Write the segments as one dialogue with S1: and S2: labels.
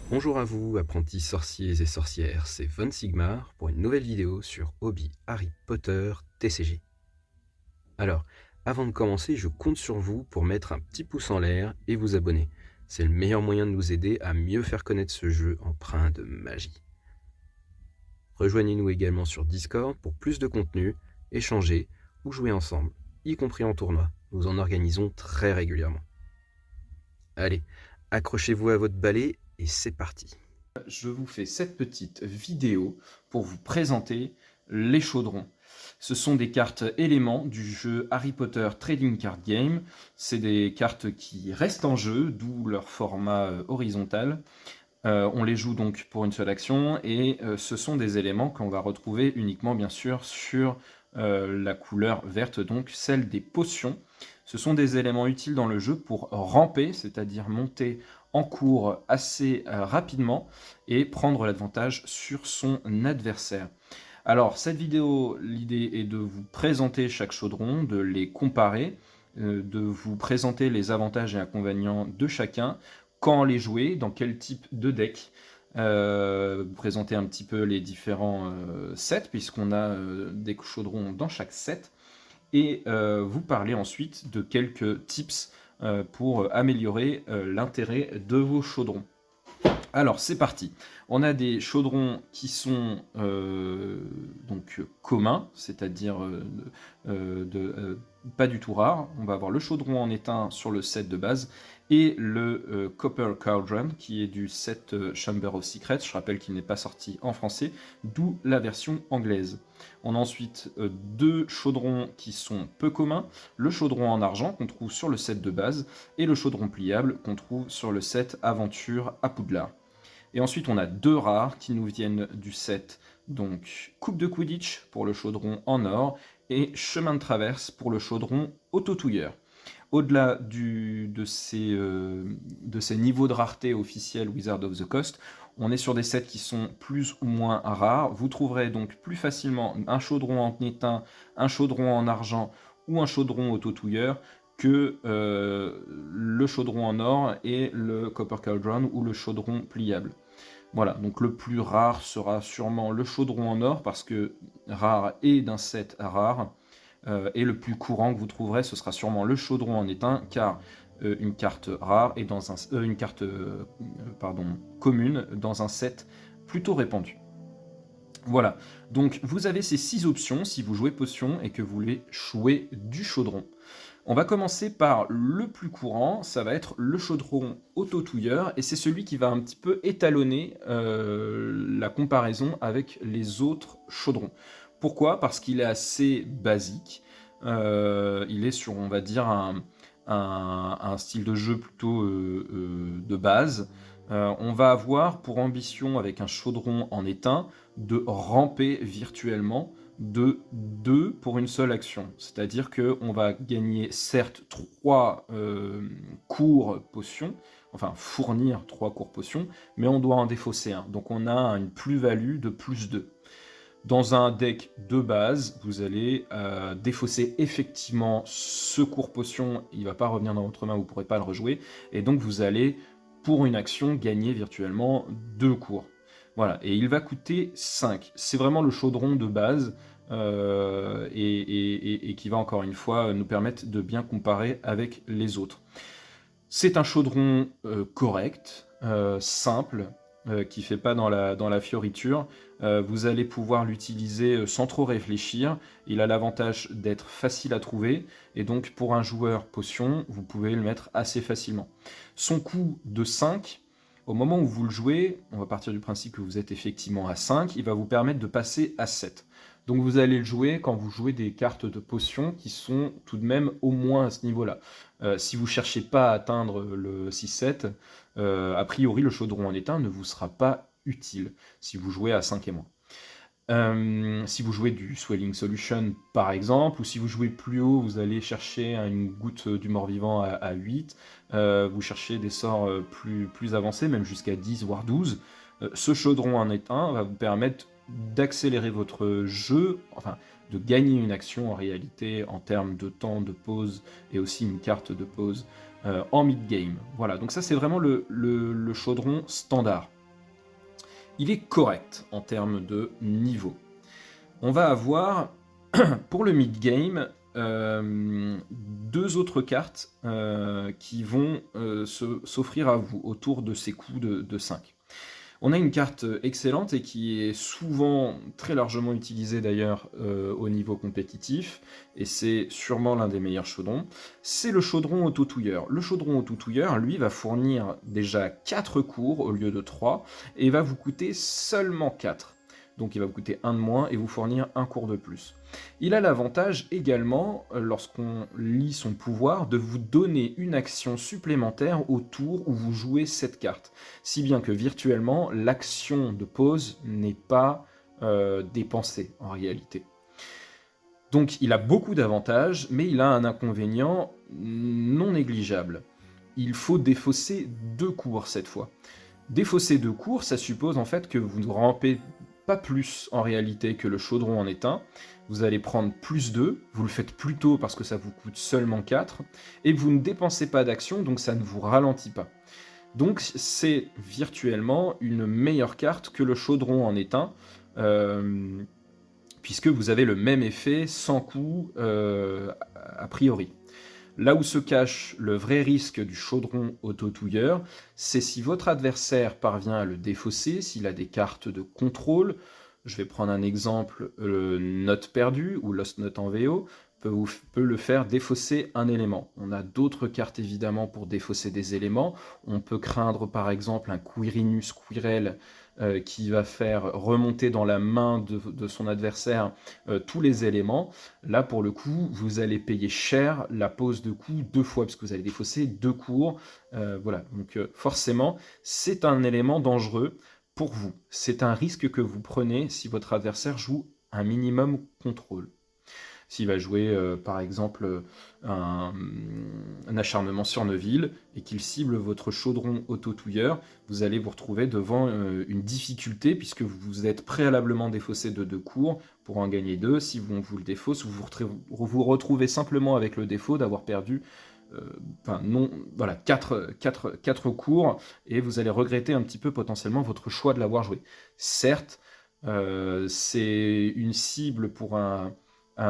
S1: Bonjour à vous, apprentis sorciers et sorcières, c'est Von Sigmar pour une nouvelle vidéo sur Hobby Harry Potter TCG. Alors, avant de commencer, je compte sur vous pour mettre un petit pouce en l'air et vous abonner. C'est le meilleur moyen de nous aider à mieux faire connaître ce jeu empreint de magie. Rejoignez-nous également sur Discord pour plus de contenu, échanger ou jouer ensemble, y compris en tournoi. Nous en organisons très régulièrement. Allez, accrochez-vous à votre balai et c'est parti.
S2: Je vous fais cette petite vidéo pour vous présenter les chaudrons. Ce sont des cartes éléments du jeu Harry Potter Trading Card Game. C'est des cartes qui restent en jeu, d'où leur format horizontal. On les joue donc pour une seule action et ce sont des éléments qu'on va retrouver uniquement bien sûr sur la couleur verte, donc celle des potions. Ce sont des éléments utiles dans le jeu pour ramper, c'est-à-dire monter en cours assez rapidement et prendre l'avantage sur son adversaire. Alors cette vidéo, l'idée est de vous présenter chaque chaudron, de les comparer, de vous présenter les avantages et inconvénients de chacun, quand les jouer, dans quel type de deck, vous présenter un petit peu les différents sets, puisqu'on a des chaudrons dans chaque set, et vous parler ensuite de quelques tips pour améliorer l'intérêt de vos chaudrons. Alors c'est parti. On a des chaudrons qui sont donc communs, c'est-à-dire pas du tout rares. On va avoir le chaudron en étain sur le set de base et le Copper Cauldron qui est du set Chamber of Secrets. Je rappelle qu'il n'est pas sorti en français, d'où la version anglaise. On a ensuite deux chaudrons qui sont peu communs, le chaudron en argent qu'on trouve sur le set de base et le chaudron pliable qu'on trouve sur le set Aventure à Poudlard. Et ensuite, on a deux rares qui nous viennent du set, donc Coupe de Quidditch pour le chaudron en or et Chemin de traverse pour le chaudron autotouilleur. Au-delà de ces niveaux de rareté officiels Wizard of the Coast, on est sur des sets qui sont plus ou moins rares. Vous trouverez donc plus facilement un chaudron en étain, un chaudron en argent ou un chaudron autotouilleur que le chaudron en or et le Copper Cauldron ou le chaudron pliable. Voilà, donc le plus rare sera sûrement le chaudron en or, parce que rare est d'un set rare, et le plus courant que vous trouverez, ce sera sûrement le chaudron en étain, car une carte rare est dans une carte commune dans un set plutôt répandu. Voilà, donc vous avez ces 6 options si vous jouez potion et que vous voulez jouer du chaudron. On va commencer par le plus courant, ça va être le chaudron autotouilleur, et c'est celui qui va un petit peu étalonner la comparaison avec les autres chaudrons. Pourquoi? Parce qu'il est assez basique, il est sur, on va dire, un style de jeu plutôt de base. On va avoir pour ambition, avec un chaudron en étain, de ramper virtuellement de 2 pour une seule action. C'est-à-dire qu'on va gagner certes 3 cours potions, enfin fournir 3 cours potions, mais on doit en défausser un. Donc on a une plus-value de plus 2. Dans un deck de base, vous allez défausser effectivement ce cours potion, il ne va pas revenir dans votre main, vous ne pourrez pas le rejouer, et donc vous allez, pour une action, gagner virtuellement 2 cours. Voilà, et il va coûter 5. C'est vraiment le chaudron de base, et qui va encore une fois nous permettre de bien comparer avec les autres. C'est un chaudron correct, simple, qui ne fait pas dans la fioriture. Vous allez pouvoir l'utiliser sans trop réfléchir. Il a l'avantage d'être facile à trouver, et donc pour un joueur potion, vous pouvez le mettre assez facilement. Son coût de 5, au moment où vous le jouez, on va partir du principe que vous êtes effectivement à 5, il va vous permettre de passer à 7. Donc vous allez le jouer quand vous jouez des cartes de potions qui sont tout de même au moins à ce niveau-là. Si vous ne cherchez pas à atteindre le 6-7, a priori le chaudron en étain ne vous sera pas utile si vous jouez à 5 et moins. Si vous jouez du Swelling Solution par exemple, ou si vous jouez plus haut, vous allez chercher une goutte du mort-vivant à 8, vous cherchez des sorts plus avancés, même jusqu'à 10 voire 12. Ce chaudron en étain va vous permettre d'accélérer votre jeu, enfin de gagner une action en réalité en termes de temps de pause et aussi une carte de pause en mid-game. Voilà, donc ça c'est vraiment le chaudron standard. il est correct en termes de niveau. On va avoir, pour le mid-game, deux autres cartes qui vont s'offrir à vous autour de ces coups de 5. On a une carte excellente et qui est souvent très largement utilisée d'ailleurs au niveau compétitif, et c'est sûrement l'un des meilleurs chaudrons, c'est le chaudron autotouilleur. Le chaudron autotouilleur, lui, va fournir déjà 4 cours au lieu de 3, et va vous coûter seulement 4. Donc il va vous coûter 1 de moins et vous fournir 1 cours de plus. Il a l'avantage également, lorsqu'on lit son pouvoir, de vous donner une action supplémentaire au tour où vous jouez cette carte. Si bien que virtuellement, l'action de pause n'est pas dépensée en réalité. Donc il a beaucoup d'avantages, mais il a un inconvénient non négligeable. Il faut défausser 2 cours cette fois. Défausser 2 cours, ça suppose en fait que vous ne rampez pas plus en réalité que le chaudron en est un. Vous allez prendre plus 2, vous le faites plus tôt parce que ça vous coûte seulement 4, et vous ne dépensez pas d'action, donc ça ne vous ralentit pas. Donc c'est virtuellement une meilleure carte que le chaudron en est un, puisque vous avez le même effet sans coût a priori. Là où se cache le vrai risque du chaudron autotouilleur, c'est si votre adversaire parvient à le défausser, s'il a des cartes de contrôle. Je vais prendre un exemple, Note perdue ou Lost Note en VO peut le faire défausser un élément. On a d'autres cartes évidemment pour défausser des éléments. On peut craindre par exemple un Quirinus Quirel qui va faire remonter dans la main de son adversaire tous les éléments. Là, pour le coup, vous allez payer cher la pause de coup 2 fois, parce que vous allez défausser 2 cours. Voilà, donc forcément, c'est un élément dangereux pour vous. C'est un risque que vous prenez si votre adversaire joue un minimum contrôle. S'il va jouer par exemple un acharnement sur Neuville et qu'il cible votre chaudron autotouilleur, vous allez vous retrouver devant une difficulté puisque vous êtes préalablement défaussé de 2 cours pour en gagner 2. Si on vous le défausse, vous vous retrouvez simplement avec le défaut d'avoir perdu 4 cours, et vous allez regretter un petit peu potentiellement votre choix de l'avoir joué. Certes, c'est une cible pour un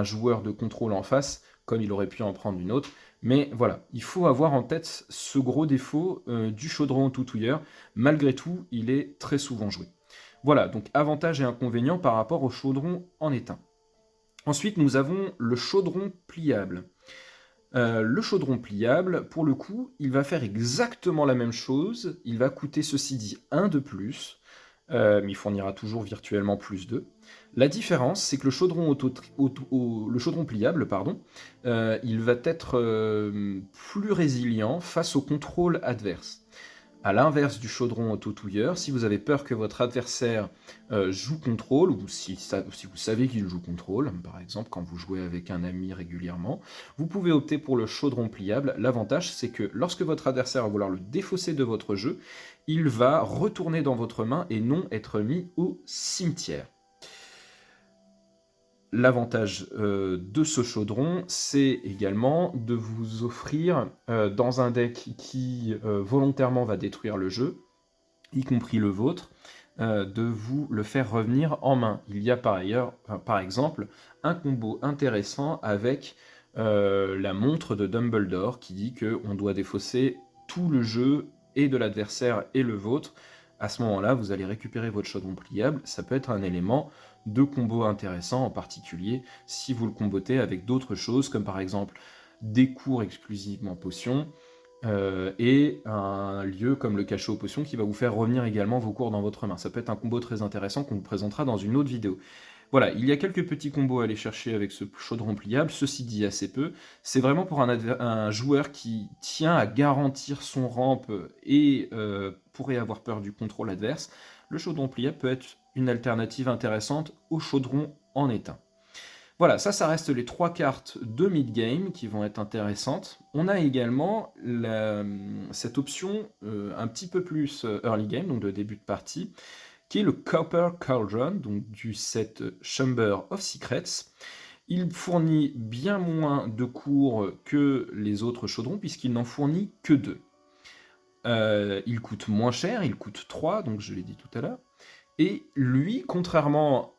S2: joueur de contrôle en face, comme il aurait pu en prendre une autre, mais voilà, il faut avoir en tête ce gros défaut du chaudron autotouilleur. Malgré tout, il est très souvent joué. Voilà, donc avantages et inconvénients par rapport au chaudron en étain. Ensuite, nous avons le chaudron pliable. Le chaudron pliable, pour le coup, il va faire exactement la même chose. Il va coûter, ceci dit, 1 de plus, mais il fournira toujours virtuellement plus 2. La différence, c'est que le chaudron pliable, il va être plus résilient face au contrôle adverse. À l'inverse du chaudron autotouilleur, si vous avez peur que votre adversaire joue contrôle, ou si vous savez qu'il joue contrôle, par exemple quand vous jouez avec un ami régulièrement, vous pouvez opter pour le chaudron pliable. L'avantage, c'est que lorsque votre adversaire va vouloir le défausser de votre jeu, il va retourner dans votre main et non être mis au cimetière. L'avantage de ce chaudron, c'est également de vous offrir, dans un deck qui volontairement va détruire le jeu, y compris le vôtre, de vous le faire revenir en main. Il y a par exemple un combo intéressant avec la montre de Dumbledore qui dit qu'on doit défausser tout le jeu et de l'adversaire et le vôtre. À ce moment-là, vous allez récupérer votre chaudron pliable. Ça peut être un élément de combo intéressant, en particulier si vous le combotez avec d'autres choses, comme par exemple des cours exclusivement potions, et un lieu comme le cachot aux potions qui va vous faire revenir également vos cours dans votre main. Ça peut être un combo très intéressant qu'on vous présentera dans une autre vidéo. Voilà, il y a quelques petits combos à aller chercher avec ce chaudron pliable, ceci dit assez peu. C'est vraiment pour un joueur qui tient à garantir son ramp et pourrait avoir peur du contrôle adverse. Le chaudron pliable peut être une alternative intéressante au chaudron en étain. Voilà, ça reste les 3 cartes de mid-game qui vont être intéressantes. On a également cette option un petit peu plus early game, donc de début de partie, qui est le Copper Cauldron, donc du set Chamber of Secrets. Il fournit bien moins de cours que les autres chaudrons, puisqu'il n'en fournit que 2. Il coûte moins cher, il coûte 3, donc je l'ai dit tout à l'heure. Et lui, contrairement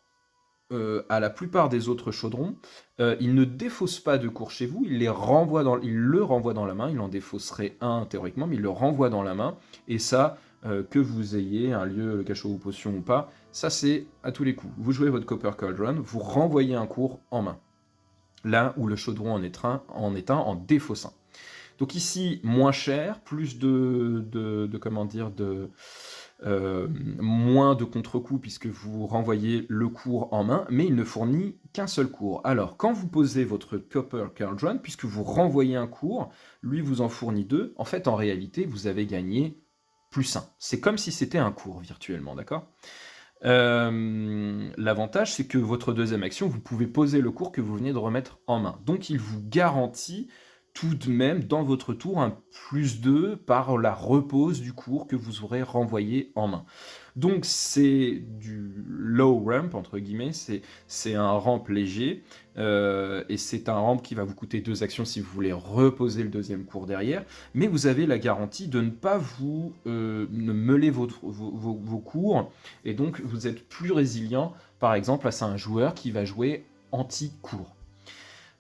S2: à la plupart des autres chaudrons, il ne défausse pas de cours chez vous, il le renvoie dans la main, il en défausserait un théoriquement, mais il le renvoie dans la main, et ça, que vous ayez un lieu, le cachot ou potion ou pas, ça c'est à tous les coups. Vous jouez votre Copper Cauldron, vous renvoyez un cours en main, là où le chaudron en est un en défaussant. Donc ici, moins cher, plus moins de contre-coup puisque vous renvoyez le cours en main, mais il ne fournit qu'un seul cours. Alors, quand vous posez votre Copper Cauldron, puisque vous renvoyez un cours, lui vous en fournit 2, en fait, en réalité, vous avez gagné +1. C'est comme si c'était un cours virtuellement, d'accord? L'avantage, c'est que votre deuxième action, vous pouvez poser le cours que vous venez de remettre en main. Donc, il vous garantit tout de même, dans votre tour, un +2 par la repose du cours que vous aurez renvoyé en main. Donc, c'est du low ramp, entre guillemets, c'est un ramp léger, et c'est un ramp qui va vous coûter 2 actions si vous voulez reposer le deuxième cours derrière, mais vous avez la garantie de ne pas vous ne meuler vos cours, et donc vous êtes plus résilient, par exemple, face à un joueur qui va jouer anti-cours.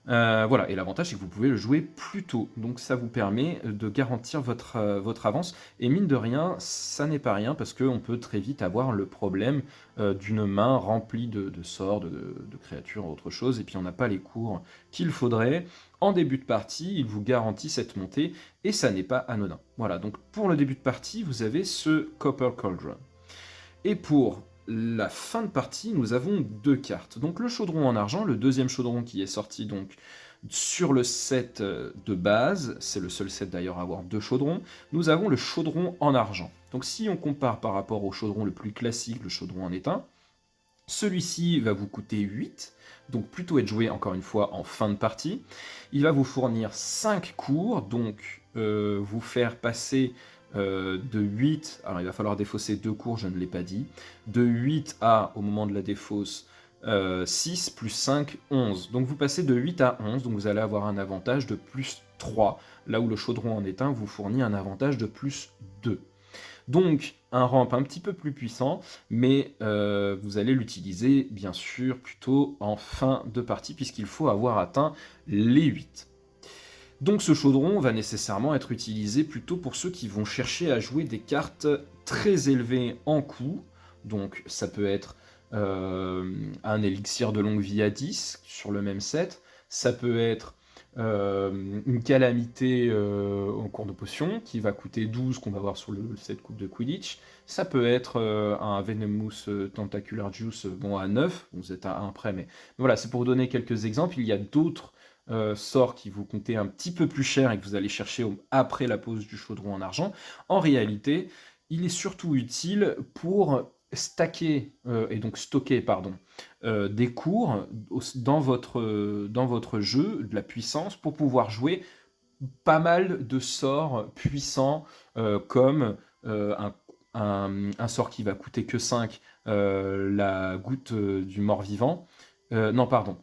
S2: Voilà, et l'avantage c'est que vous pouvez le jouer plus tôt, donc ça vous permet de garantir votre avance, et mine de rien, ça n'est pas rien, parce qu'on peut très vite avoir le problème d'une main remplie de sorts, de créatures, autre chose, et puis on n'a pas les cours qu'il faudrait. En début de partie, il vous garantit cette montée, et ça n'est pas anodin. Voilà, donc pour le début de partie, vous avez ce Copper Cauldron. Et pour la fin de partie, nous avons 2 cartes. Donc le chaudron en argent, le deuxième chaudron qui est sorti donc sur le set de base, c'est le seul set d'ailleurs à avoir 2 chaudrons, nous avons le chaudron en argent. Donc si on compare par rapport au chaudron le plus classique, le chaudron en étain, celui-ci va vous coûter 8, donc plutôt être joué encore une fois en fin de partie. Il va vous fournir 5 cours, donc vous faire passer de 8, alors il va falloir défausser 2 cours, je ne l'ai pas dit, de 8 à, au moment de la défausse, 6 plus 5, 11. Donc vous passez de 8 à 11, donc vous allez avoir un avantage de +3, là où le chaudron en étain vous fournit un avantage de +2. Donc un ramp un petit peu plus puissant, mais vous allez l'utiliser bien sûr plutôt en fin de partie, puisqu'il faut avoir atteint les 8. Donc ce chaudron va nécessairement être utilisé plutôt pour ceux qui vont chercher à jouer des cartes très élevées en coût. Donc ça peut être un élixir de longue vie à 10 sur le même set. Ça peut être une calamité en cours de potion qui va coûter 12 qu'on va voir sur le set coupe de Quidditch. Ça peut être un Venomous Tentacular Juice bon, à 9, vous êtes à 1 près, mais voilà, c'est pour vous donner quelques exemples. Il y a d'autres sorts qui vous coûtent un petit peu plus cher et que vous allez chercher après la pose du chaudron en argent. En réalité, il est surtout utile pour stacker et donc stocker des cours dans votre jeu, de la puissance, pour pouvoir jouer pas mal de sorts puissants comme un sort qui va coûter que 5, la goutte du mort-vivant. Non, pardon.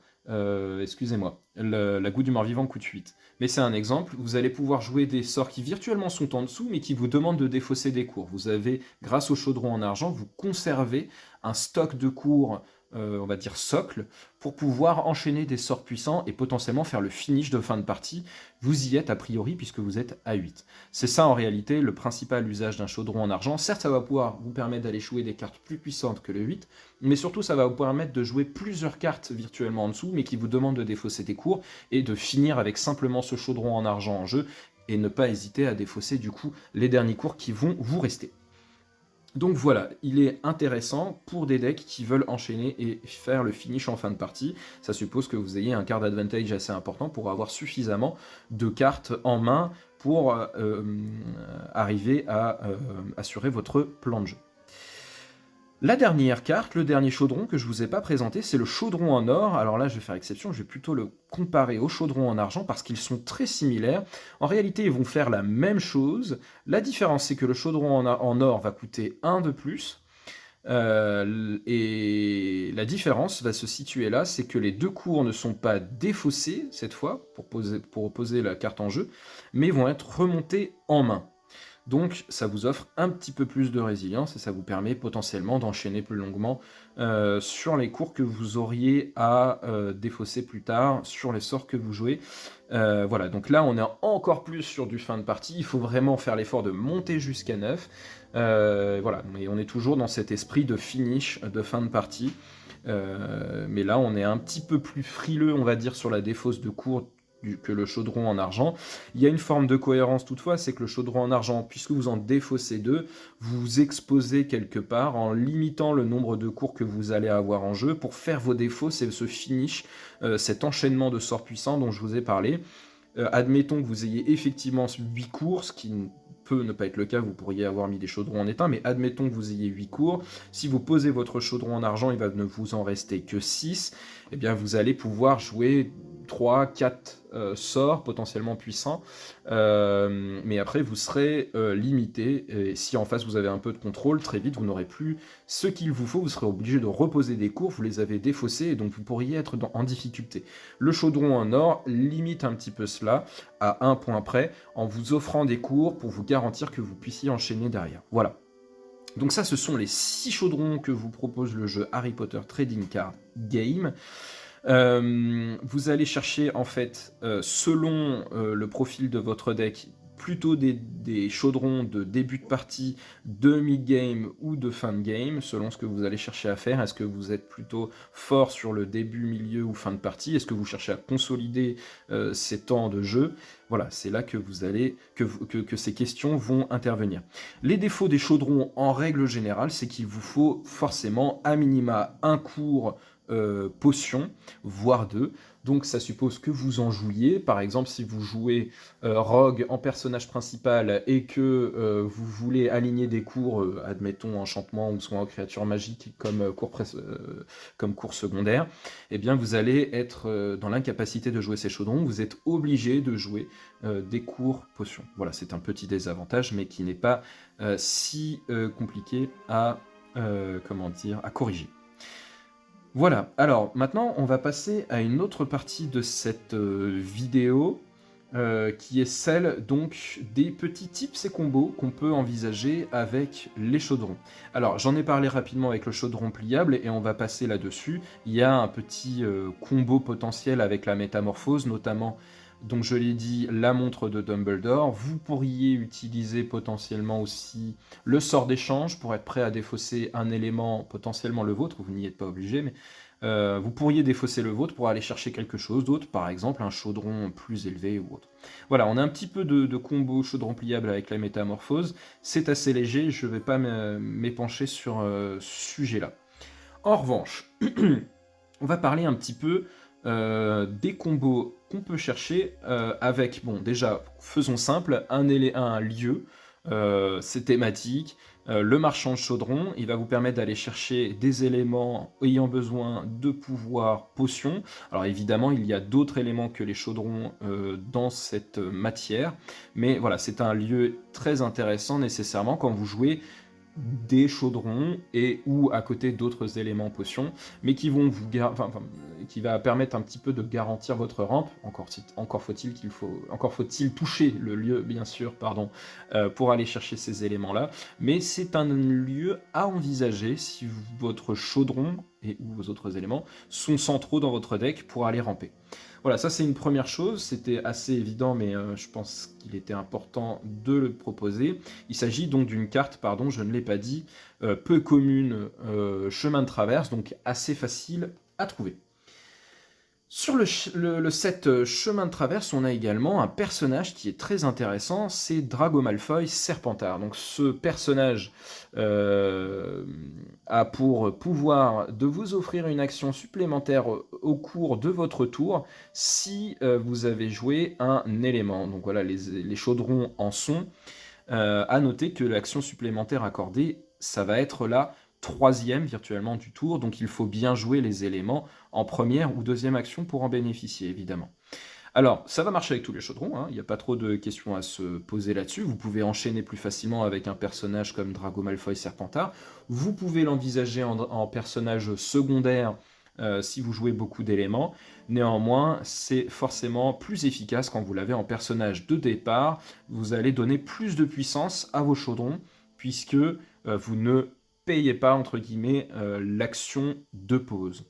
S2: Excusez-moi, la goutte du mort-vivant coûte 8. Mais c'est un exemple, vous allez pouvoir jouer des sorts qui virtuellement sont en dessous, mais qui vous demandent de défausser des cours. Vous avez, grâce au chaudron en argent, vous conservez un stock de cours, on va dire socle, pour pouvoir enchaîner des sorts puissants et potentiellement faire le finish de fin de partie. Vous y êtes a priori puisque vous êtes à 8. C'est ça en réalité le principal usage d'un chaudron en argent. Certes, ça va pouvoir vous permettre d'aller jouer des cartes plus puissantes que le 8, mais surtout ça va vous permettre de jouer plusieurs cartes virtuellement en dessous, mais qui vous demandent de défausser des cours et de finir avec simplement ce chaudron en argent en jeu et ne pas hésiter à défausser du coup les derniers cours qui vont vous rester. Donc voilà, il est intéressant pour des decks qui veulent enchaîner et faire le finish en fin de partie. Ça suppose que vous ayez un card advantage assez important pour avoir suffisamment de cartes en main pour arriver à assurer votre plan de jeu. La dernière carte, le dernier chaudron que je ne vous ai pas présenté, c'est le chaudron en or. Alors là, je vais faire exception, je vais plutôt le comparer au chaudron en argent parce qu'ils sont très similaires. En réalité, ils vont faire la même chose. La différence, c'est que le chaudron en or va coûter 1 de plus. Et la différence va se situer là, c'est que les 2 cours ne sont pas défaussés cette fois pour poser la carte en jeu, mais vont être remontés en main. Donc ça vous offre un petit peu plus de résilience et ça vous permet potentiellement d'enchaîner plus longuement sur les cours que vous auriez à défausser plus tard, sur les sorts que vous jouez. Voilà, donc là on est encore plus sur du fin de partie, il faut vraiment faire l'effort de monter jusqu'à 9. Voilà, mais on est toujours dans cet esprit de finish, de fin de partie. Mais là on est un petit peu plus frileux, on va dire, sur la défausse de cours que le chaudron en argent. Il y a une forme de cohérence toutefois, c'est que le chaudron en argent, puisque vous en défaussez 2, vous vous exposez quelque part en limitant le nombre de cours que vous allez avoir en jeu pour faire vos défauts, c'est ce finish, cet enchaînement de sorts puissants dont je vous ai parlé. Admettons que vous ayez effectivement 8 cours, ce qui peut ne pas être le cas, vous pourriez avoir mis des chaudrons en étain, mais admettons que vous ayez 8 cours, si vous posez votre chaudron en argent, il va ne vous en rester que 6, et bien vous allez pouvoir jouer 3, 4 sorts potentiellement puissants, mais après vous serez limité, et si en face vous avez un peu de contrôle, très vite vous n'aurez plus ce qu'il vous faut, vous serez obligé de reposer des cours, vous les avez défaussés, et donc vous pourriez être en difficulté. Le chaudron en or limite un petit peu cela, à un point près, en vous offrant des cours pour vous garantir que vous puissiez enchaîner derrière. Voilà. Donc ça, ce sont les 6 chaudrons que vous propose le jeu Harry Potter Trading Card Game. Vous allez chercher en fait, selon le profil de votre deck, plutôt des chaudrons de début de partie, de mid-game ou de fin de game, selon ce que vous allez chercher à faire. Est-ce que vous êtes plutôt fort sur le début, milieu ou fin de partie? Est-ce que vous cherchez à consolider ces temps de jeu? Voilà, c'est là que vous allez que ces questions vont intervenir. Les défauts des chaudrons en règle générale, c'est qu'il vous faut forcément à minima un cours potion, voire 2. Donc ça suppose que vous en jouiez. Par exemple, si vous jouez Rogue en personnage principal et que vous voulez aligner des cours, admettons enchantement ou soin en créature magique comme cours secondaire, eh bien vous allez être dans l'incapacité de jouer ces chaudrons. Vous êtes obligé de jouer des cours potions. Voilà, c'est un petit désavantage, mais qui n'est pas si compliqué à corriger. Voilà, alors maintenant on va passer à une autre partie de cette vidéo qui est celle donc des petits tips et combos qu'on peut envisager avec les chaudrons. Alors j'en ai parlé rapidement avec le chaudron pliable et on va passer là-dessus. Il y a un petit combo potentiel avec la métamorphose, notamment, donc je l'ai dit, la montre de Dumbledore. Vous pourriez utiliser potentiellement aussi le sort d'échange pour être prêt à défausser un élément, potentiellement le vôtre, vous n'y êtes pas obligé, mais vous pourriez défausser le vôtre pour aller chercher quelque chose d'autre, par exemple un chaudron plus élevé ou autre. Voilà, on a un petit peu de combo chaudron pliable avec la métamorphose, c'est assez léger, je ne vais pas m'épancher sur ce sujet-là. En revanche, on va parler un petit peu des combos qu'on peut chercher avec, bon déjà, faisons simple, un lieu, c'est thématique, le marchand de chaudron, il va vous permettre d'aller chercher des éléments ayant besoin de pouvoir potion. Alors évidemment, il y a d'autres éléments que les chaudrons dans cette matière, mais voilà, c'est un lieu très intéressant nécessairement quand vous jouez des chaudrons et ou à côté d'autres éléments potions, mais qui vont qui va permettre un petit peu de garantir votre rampe. Encore faut-il toucher le lieu, bien sûr, pour aller chercher ces éléments-là. Mais c'est un lieu à envisager si votre chaudron et ou vos autres éléments sont centraux dans votre deck pour aller ramper. Voilà, ça c'est une première chose, c'était assez évident, mais je pense qu'il était important de le proposer. Il s'agit donc d'une carte, je ne l'ai pas dit, peu commune, chemin de traverse, donc assez facile à trouver. Sur le set chemin de traverse, on a également un personnage qui est très intéressant, c'est Drago Malfoy Serpentard. Donc ce personnage a pour pouvoir de vous offrir une action supplémentaire au cours de votre tour si vous avez joué un élément. Donc voilà, les chaudrons en sont. À noter que l'action supplémentaire accordée, ça va être la 3e virtuellement du tour, donc il faut bien jouer les éléments en première ou deuxième action pour en bénéficier, évidemment. Alors, ça va marcher avec tous les chaudrons, il n'y a pas trop de questions à se poser là-dessus. Vous pouvez enchaîner plus facilement avec un personnage comme Drago Malfoy Serpentard. Vous pouvez l'envisager en personnage secondaire si vous jouez beaucoup d'éléments. Néanmoins, c'est forcément plus efficace quand vous l'avez en personnage de départ. Vous allez donner plus de puissance à vos chaudrons, puisque vous ne payez pas, entre guillemets, l'action de pause.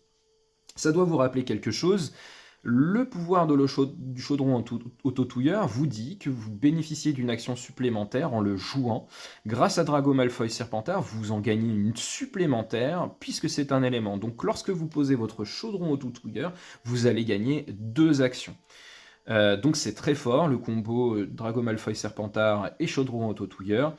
S2: Ça doit vous rappeler quelque chose. Le pouvoir du chaudron autotouilleur vous dit que vous bénéficiez d'une action supplémentaire en le jouant. Grâce à Drago Malfoy Serpentard, vous en gagnez une supplémentaire puisque c'est un élément. Donc lorsque vous posez votre chaudron autotouilleur, vous allez gagner 2 actions. Donc c'est très fort, le combo Drago Malfoy Serpentard et Chaudron Autotouilleur.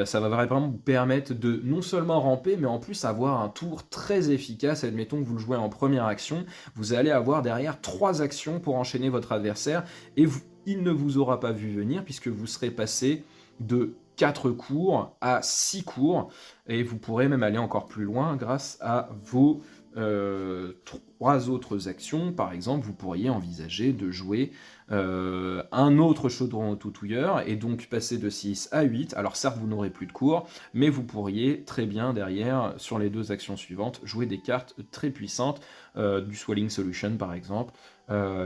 S2: Ça va vraiment vous permettre de non seulement ramper, mais en plus avoir un tour très efficace. Admettons que vous le jouez en première action, vous allez avoir derrière 3 actions pour enchaîner votre adversaire, et il ne vous aura pas vu venir, puisque vous serez passé de 4 cours à 6 cours, et vous pourrez même aller encore plus loin grâce à vos 3 autres actions. Par exemple, vous pourriez envisager de jouer un autre chaudron autotouilleur et donc passer de 6 à 8. Alors certes, vous n'aurez plus de cours, mais vous pourriez très bien derrière, sur les 2 actions suivantes, jouer des cartes très puissantes, du Swelling Solution par exemple,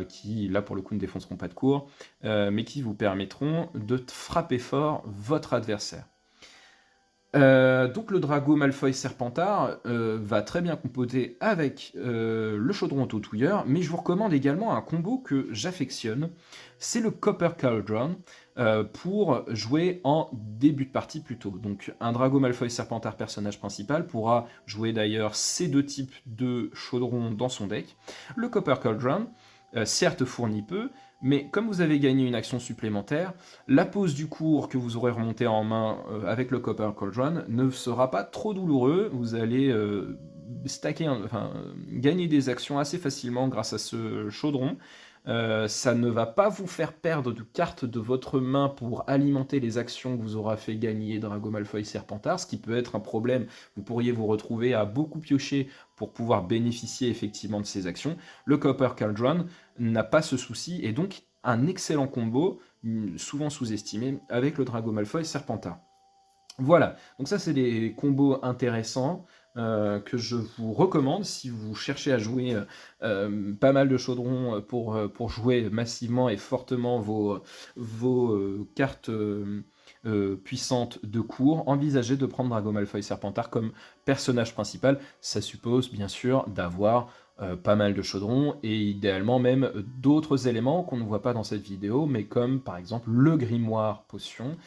S2: qui là pour le coup ne défonceront pas de cours, mais qui vous permettront de frapper fort votre adversaire. Donc le Drago Malfoy Serpentard va très bien composer avec le chaudron autotouilleur, mais je vous recommande également un combo que j'affectionne, c'est le Copper Cauldron, pour jouer en début de partie plutôt. Donc un Drago Malfoy Serpentard personnage principal pourra jouer d'ailleurs ces 2 types de chaudrons dans son deck. Le Copper Cauldron, certes fournit peu, mais comme vous avez gagné une action supplémentaire, la pause du cours que vous aurez remonté en main avec le Copper Cauldron ne sera pas trop douloureux. Vous allez gagner des actions assez facilement grâce à ce chaudron. Ça ne va pas vous faire perdre de cartes de votre main pour alimenter les actions que vous aura fait gagner Drago Malfoy Serpentard, ce qui peut être un problème. Vous pourriez vous retrouver à beaucoup piocher pour pouvoir bénéficier effectivement de ces actions. Le Copper Cauldron n'a pas ce souci et donc un excellent combo, souvent sous-estimé, avec le Drago Malfoy Serpentard. Voilà, donc ça c'est des combos intéressants que je vous recommande si vous cherchez à jouer pas mal de chaudrons pour jouer massivement et fortement vos cartes puissantes de cours. Envisagez de prendre Drago Malfoy Serpentard comme personnage principal. Ça suppose bien sûr d'avoir pas mal de chaudrons et idéalement même d'autres éléments qu'on ne voit pas dans cette vidéo, mais comme par exemple le grimoire potion,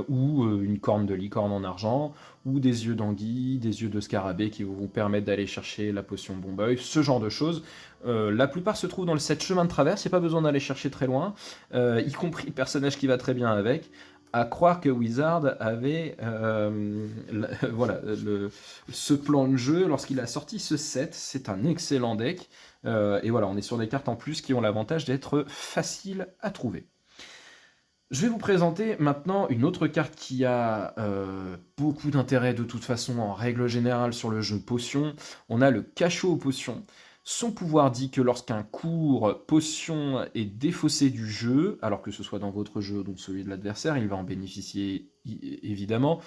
S2: ou une corne de licorne en argent, ou des yeux d'anguille, des yeux de scarabée qui vous permettent d'aller chercher la potion Bombeuil, ce genre de choses. La plupart se trouvent dans le set Chemin de Traverse, il n'y a pas besoin d'aller chercher très loin, y compris le personnage qui va très bien avec. À croire que Wizard avait ce plan de jeu lorsqu'il a sorti ce set. C'est un excellent deck. Et voilà, on est sur des cartes en plus qui ont l'avantage d'être faciles à trouver. Je vais vous présenter maintenant une autre carte qui a beaucoup d'intérêt de toute façon en règle générale sur le jeu potion. On a le cachot aux potions. Son pouvoir dit que lorsqu'un cours potion est défaussé du jeu, alors que ce soit dans votre jeu ou dans celui de l'adversaire, il va en bénéficier évidemment,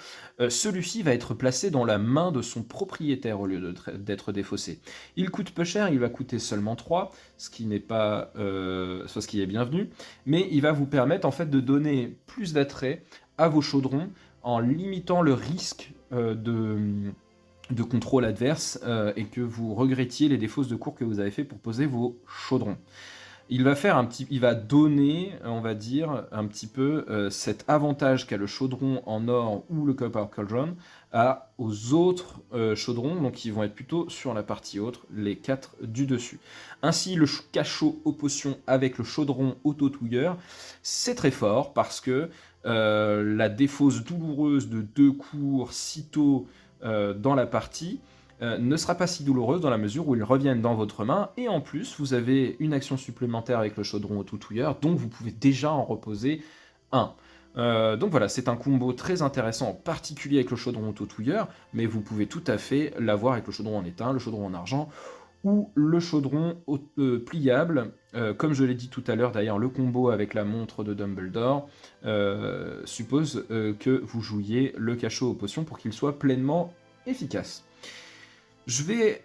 S2: celui-ci va être placé dans la main de son propriétaire au lieu d'être défaussé. Il coûte peu cher, il va coûter seulement 3, ce qui n'est pas ce qui est bienvenu, mais il va vous permettre en fait de donner plus d'attrait à vos chaudrons en limitant le risque de contrôle adverse et que vous regrettiez les défausses de cours que vous avez fait pour poser vos chaudrons. Il va donner, on va dire, un petit peu cet avantage qu'a le chaudron en or ou le Copper Cauldron aux autres chaudrons, donc qui vont être plutôt sur la partie autre, les 4 du dessus. Ainsi, le cachot aux potions avec le chaudron autotouilleur, c'est très fort parce que la défausse douloureuse de 2 cours sitôt dans la partie ne sera pas si douloureuse dans la mesure où ils reviennent dans votre main, et en plus vous avez une action supplémentaire avec le chaudron autotouilleur, donc vous pouvez déjà en reposer un. Donc voilà, c'est un combo très intéressant, en particulier avec le chaudron autotouilleur, mais vous pouvez tout à fait l'avoir avec le chaudron en étain, le chaudron en argent, ou le chaudron pliable. Comme je l'ai dit tout à l'heure, d'ailleurs, le combo avec la montre de Dumbledore suppose que vous jouiez le cachot aux potions pour qu'il soit pleinement efficace. Je vais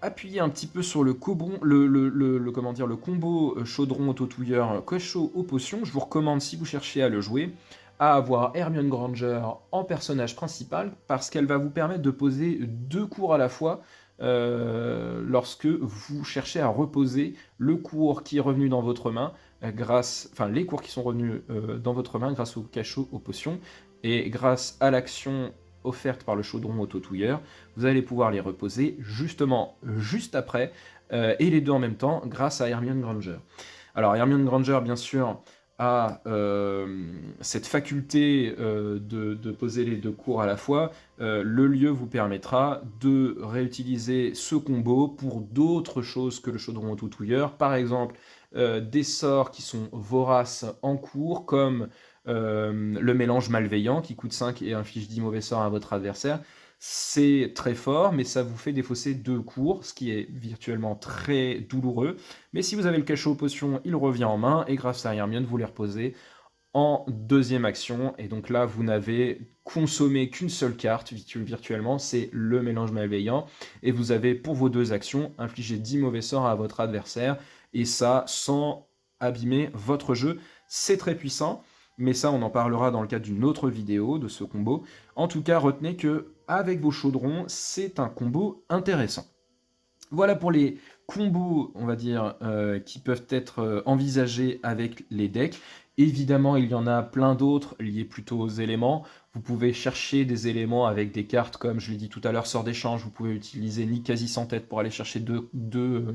S2: appuyer un petit peu sur le comment dire, le combo chaudron autotouilleur cachot aux potions. Je vous recommande, si vous cherchez à le jouer, à avoir Hermione Granger en personnage principal, parce qu'elle va vous permettre de poser 2 cours à la fois lorsque vous cherchez à reposer le cours qui est revenu dans votre main, les cours qui sont revenus dans votre main grâce au cachot aux potions, et grâce à l'action offerte par le chaudron autotouilleur, vous allez pouvoir les reposer justement juste après, et les deux en même temps, grâce à Hermione Granger. Alors Hermione Granger, bien sûr, a cette faculté de poser les 2 cours à la fois. Le lieu vous permettra de réutiliser ce combo pour d'autres choses que le chaudron autotouilleur. Par exemple, des sorts qui sont voraces en cours, comme le mélange malveillant qui coûte 5 et inflige 10 mauvais sorts à votre adversaire. C'est très fort, mais ça vous fait défausser 2 cours, ce qui est virtuellement très douloureux. Mais si vous avez le cachot aux potions, il revient en main, et grâce à Hermione, vous les reposez en deuxième action. Et donc là, vous n'avez consommé qu'une seule carte virtuellement, c'est le mélange malveillant. Et vous avez, pour vos 2 actions, infligé 10 mauvais sorts à votre adversaire, et ça sans abîmer votre jeu. C'est très puissant. Mais ça, on en parlera dans le cadre d'une autre vidéo de ce combo. En tout cas, retenez que avec vos chaudrons, c'est un combo intéressant. Voilà pour les combos, on va dire, qui peuvent être envisagés avec les decks. Évidemment, il y en a plein d'autres liés plutôt aux éléments. Vous pouvez chercher des éléments avec des cartes comme, je l'ai dit tout à l'heure, sort d'échange. Vous pouvez utiliser Nicasie sans tête pour aller chercher deux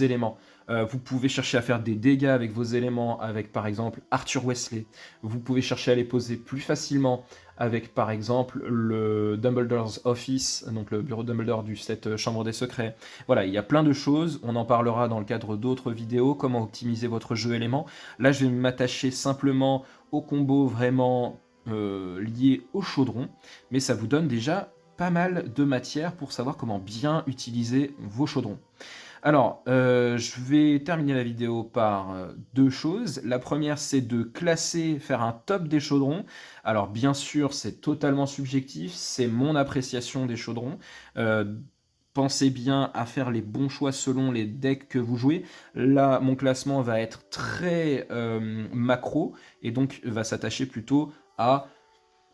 S2: éléments. Vous pouvez chercher à faire des dégâts avec vos éléments, avec par exemple Arthur Weasley. Vous pouvez chercher à les poser plus facilement avec par exemple le Dumbledore's Office, donc le bureau de Dumbledore du set Chambre des Secrets. Voilà, il y a plein de choses, on en parlera dans le cadre d'autres vidéos, comment optimiser votre jeu élément. Là, je vais m'attacher simplement au combo vraiment lié au chaudron, mais ça vous donne déjà pas mal de matière pour savoir comment bien utiliser vos chaudrons. Alors, je vais terminer la vidéo par 2 choses. La première, c'est de classer, faire un top des chaudrons. Alors, bien sûr, c'est totalement subjectif, c'est mon appréciation des chaudrons. Pensez bien à faire les bons choix selon les decks que vous jouez. Là, mon classement va être très macro, et donc va s'attacher plutôt à,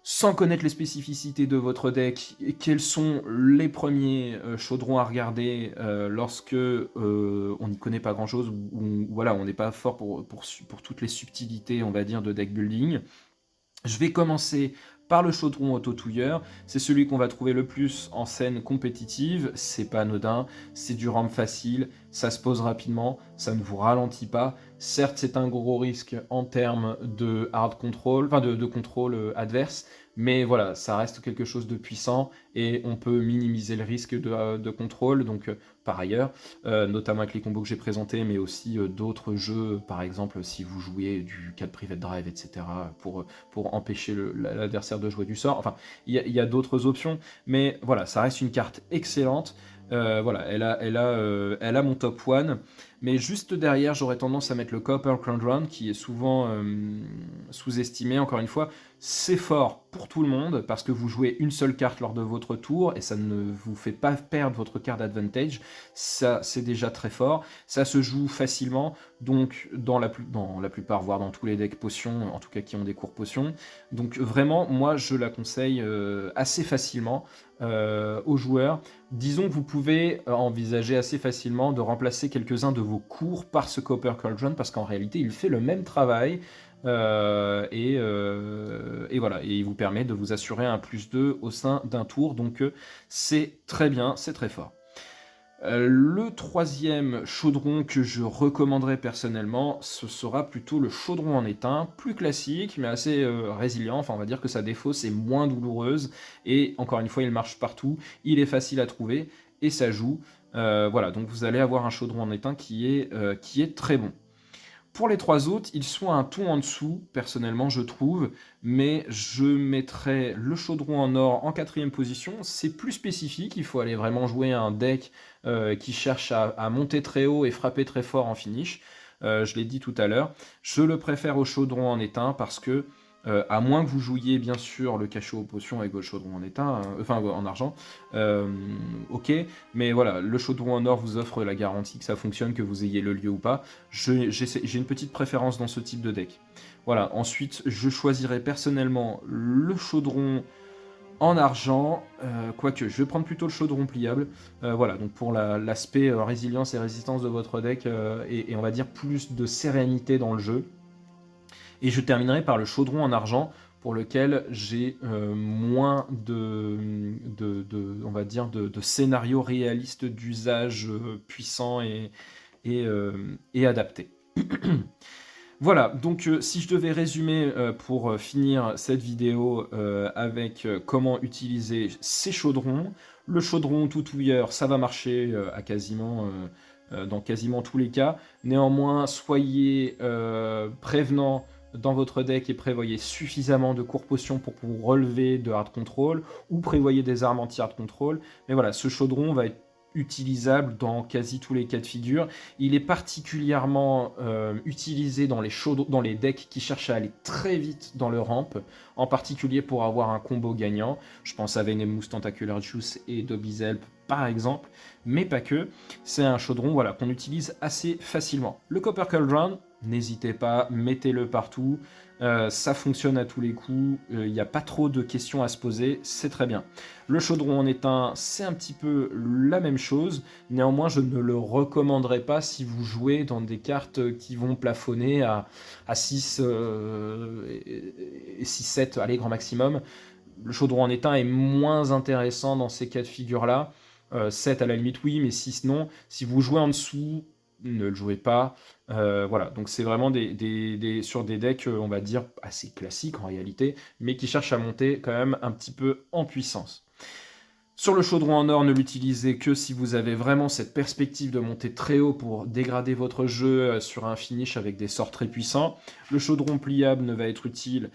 S2: sans connaître les spécificités de votre deck, quels sont les premiers chaudrons à regarder lorsque on n'y connaît pas grand chose, ou voilà, on n'est pas fort pour toutes les subtilités, on va dire, de deck building. Je vais commencer par le chaudron autotouilleur, c'est celui qu'on va trouver le plus en scène compétitive, c'est pas anodin, c'est du ramp facile, ça se pose rapidement, ça ne vous ralentit pas. Certes, c'est un gros risque en termes de hard control, enfin de contrôle adverse, mais voilà, ça reste quelque chose de puissant et on peut minimiser le risque de contrôle, donc par ailleurs, notamment avec les combos que j'ai présentés, mais aussi d'autres jeux, par exemple si vous jouez du 4 Private Drive, etc., pour empêcher l'adversaire de jouer du sort. Enfin, il y a d'autres options, mais voilà, ça reste une carte excellente. Voilà, elle a mon top 1, mais juste derrière, j'aurais tendance à mettre le Copper Cauldron, qui est souvent sous-estimé. Encore une fois, c'est fort pour tout le monde, parce que vous jouez une seule carte lors de votre tour, et ça ne vous fait pas perdre votre card advantage. Ça, c'est déjà très fort. Ça se joue facilement, donc dans la plupart, voire dans tous les decks potions, en tout cas qui ont des cours potions. Donc vraiment, moi, je la conseille assez facilement aux joueurs. Disons que vous pouvez envisager assez facilement de remplacer quelques-uns de vos cours par ce Copper Cauldron, parce qu'en réalité, il fait le même travail. Et voilà, et il vous permet de vous assurer un +2 au sein d'un tour, donc c'est très bien, c'est très fort. Le troisième chaudron que je recommanderais personnellement, ce sera plutôt le chaudron en étain, plus classique mais assez résilient. Enfin, on va dire que sa défausse est moins douloureuse, et encore une fois, il marche partout, il est facile à trouver et ça joue. Voilà, donc vous allez avoir un chaudron en étain qui est très bon. Pour les 3 autres, ils sont un ton en dessous, personnellement, je trouve, mais je mettrais le chaudron en or en 4e position. C'est plus spécifique, il faut aller vraiment jouer un deck qui cherche à monter très haut et frapper très fort en finish. Je l'ai dit tout à l'heure, je le préfère au chaudron en étain parce que à moins que vous jouiez bien sûr le cachot aux potions avec votre chaudron en étain, enfin en argent, ok, mais voilà, le chaudron en or vous offre la garantie que ça fonctionne, que vous ayez le lieu ou pas. J'ai une petite préférence dans ce type de deck. Voilà, ensuite je choisirai personnellement le chaudron en argent, quoique je vais prendre plutôt le chaudron pliable. Voilà, donc pour l'aspect résilience et résistance de votre deck, et on va dire plus de sérénité dans le jeu. Et je terminerai par le chaudron en argent, pour lequel j'ai moins on va dire de scénarios réalistes d'usage puissant et adapté. Voilà, donc si je devais résumer pour finir cette vidéo avec comment utiliser ces chaudrons, le chaudron toutouilleur, ça va marcher dans quasiment tous les cas. Néanmoins, soyez prévenant dans votre deck et prévoyez suffisamment de cours potions pour vous relever de hard control, ou prévoyez des armes anti-hard control. Mais voilà, ce chaudron va être utilisable dans quasi tous les cas de figure. Il est particulièrement utilisé dans les decks qui cherchent à aller très vite dans le ramp, en particulier pour avoir un combo gagnant. Je pense à Venomous Tentacular Juice et Dobby's par exemple, mais pas que. C'est un chaudron voilà, qu'on utilise assez facilement. Le Copper Cauldron, n'hésitez pas, mettez-le partout. Ça fonctionne à tous les coups, il n'y a pas trop de questions à se poser, c'est très bien. Le chaudron en étain, c'est un petit peu la même chose, néanmoins je ne le recommanderais pas si vous jouez dans des cartes qui vont plafonner à 6 et 6-7, allez grand maximum. Le chaudron en étain est moins intéressant dans ces cas de figure-là. 7 à la limite oui, mais 6 non. Si vous jouez en dessous, ne le jouez pas. Voilà, donc c'est vraiment sur des decks, on va dire, assez classiques en réalité, mais qui cherchent à monter quand même un petit peu en puissance. Sur le chaudron en or, ne l'utilisez que si vous avez vraiment cette perspective de monter très haut pour dégrader votre jeu sur un finish avec des sorts très puissants. Le chaudron pliable ne va être utile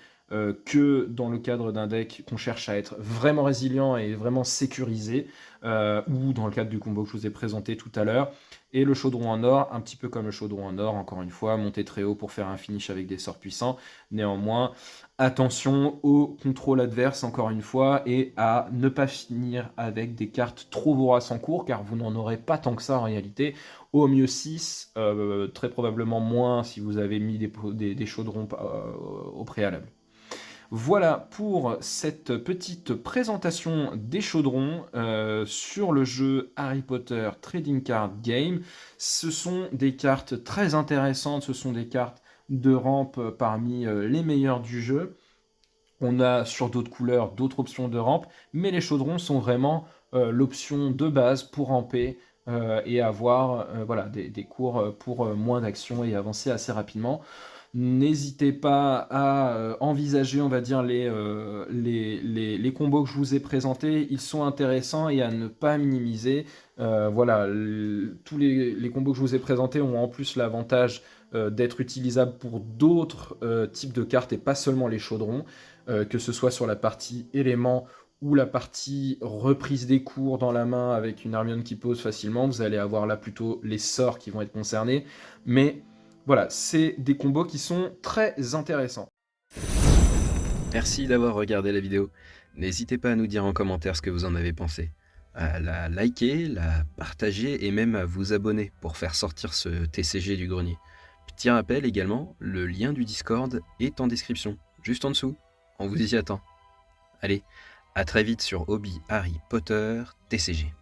S2: que dans le cadre d'un deck qu'on cherche à être vraiment résilient et vraiment sécurisé, ou dans le cadre du combo que je vous ai présenté tout à l'heure. Et le chaudron en or, un petit peu comme le chaudron en or, encore une fois, monter très haut pour faire un finish avec des sorts puissants. Néanmoins, attention au contrôle adverse, encore une fois, et à ne pas finir avec des cartes trop voraces en cours, car vous n'en aurez pas tant que ça en réalité. Au mieux 6, très probablement moins si vous avez mis des chaudrons au préalable. Voilà pour cette petite présentation des chaudrons sur le jeu Harry Potter Trading Card Game. Ce sont des cartes très intéressantes, ce sont des cartes de rampe parmi les meilleures du jeu. On a sur d'autres couleurs d'autres options de rampe, mais les chaudrons sont vraiment l'option de base pour ramper et avoir voilà, des cours pour moins d'action et avancer assez rapidement. N'hésitez pas à envisager, on va dire, les combos que je vous ai présentés. Ils sont intéressants et à ne pas minimiser. Voilà, tous les combos que je vous ai présentés ont en plus l'avantage d'être utilisables pour d'autres types de cartes et pas seulement les chaudrons, que ce soit sur la partie éléments ou la partie reprise des cours dans la main avec une Hermione qui pose facilement. Vous allez avoir là plutôt les sorts qui vont être concernés. Mais voilà, c'est des combos qui sont très intéressants.
S1: Merci d'avoir regardé la vidéo. N'hésitez pas à nous dire en commentaire ce que vous en avez pensé. À la liker, la partager et même à vous abonner pour faire sortir ce TCG du grenier. Petit rappel également, le lien du Discord est en description, juste en dessous. On vous y attend. Allez, à très vite sur Hobby Harry Potter TCG.